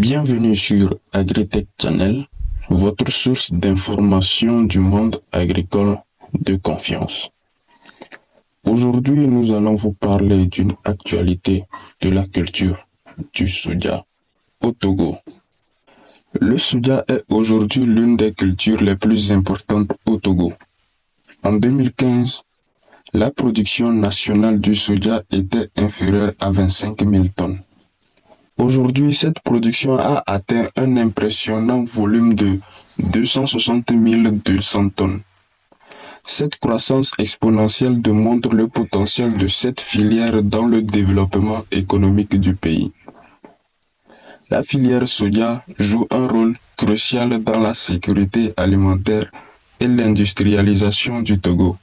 Bienvenue sur Agritech Channel, votre source d'information du monde agricole de confiance. Aujourd'hui, nous allons vous parler d'une actualité de la culture du soja au Togo. Le soja est aujourd'hui l'une des cultures les plus importantes au Togo. En 2015, la production nationale du soja était inférieure à 25 000 tonnes. Aujourd'hui, cette production a atteint un impressionnant volume de 260 200 tonnes. Cette croissance exponentielle démontre le potentiel de cette filière dans le développement économique du pays. La filière soja joue un rôle crucial dans la sécurité alimentaire et l'industrialisation du Togo.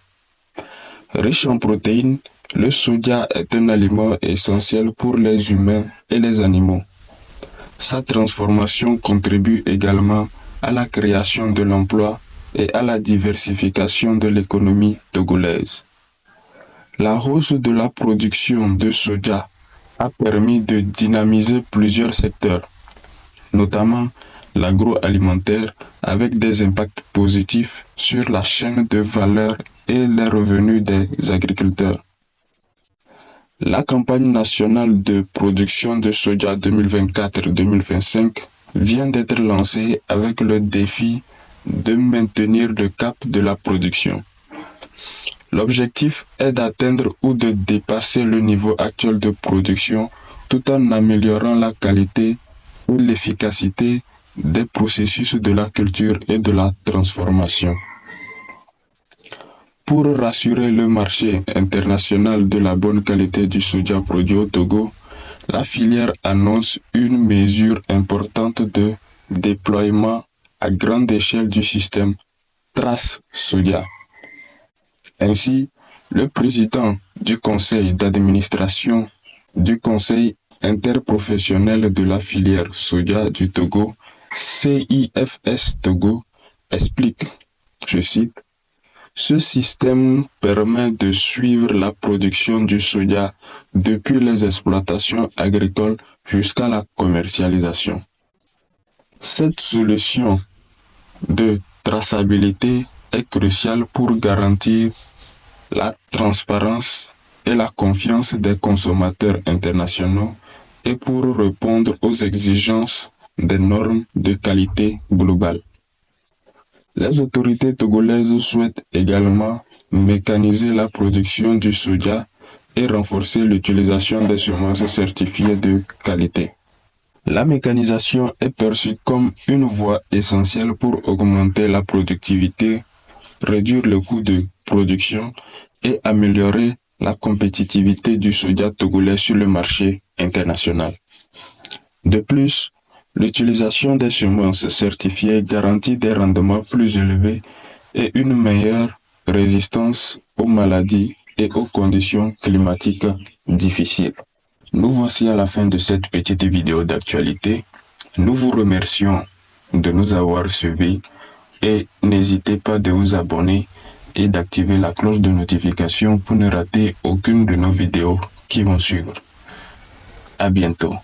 Riche en protéines, le soja est un aliment essentiel pour les humains et les animaux. Sa transformation contribue également à la création de l'emploi et à la diversification de l'économie togolaise. La hausse de la production de soja a permis de dynamiser plusieurs secteurs, notamment l'agroalimentaire, avec des impacts positifs sur la chaîne de valeur et les revenus des agriculteurs. La campagne nationale de production de soja 2024-2025 vient d'être lancée avec le défi de maintenir le cap de la production. L'objectif est d'atteindre ou de dépasser le niveau actuel de production tout en améliorant la qualité ou l'efficacité des processus de la culture et de la transformation. Pour rassurer le marché international de la bonne qualité du soja produit au Togo, la filière annonce une mesure importante de déploiement à grande échelle du système Trace Soja. Ainsi, le président du conseil d'administration du conseil interprofessionnel de la filière soja du Togo, CIFS Togo, explique, je cite, ce système permet de suivre la production du soja depuis les exploitations agricoles jusqu'à la commercialisation. Cette solution de traçabilité est cruciale pour garantir la transparence et la confiance des consommateurs internationaux et pour répondre aux exigences des normes de qualité globales. Les autorités togolaises souhaitent également mécaniser la production du soja et renforcer l'utilisation des semences certifiées de qualité. La mécanisation est perçue comme une voie essentielle pour augmenter la productivité, réduire le coût de production et améliorer la compétitivité du soja togolais sur le marché international. De plus, l'utilisation des semences certifiées garantit des rendements plus élevés et une meilleure résistance aux maladies et aux conditions climatiques difficiles. Nous voici à la fin de cette petite vidéo d'actualité. Nous vous remercions de nous avoir suivis et n'hésitez pas de vous abonner et d'activer la cloche de notification pour ne rater aucune de nos vidéos qui vont suivre. À bientôt.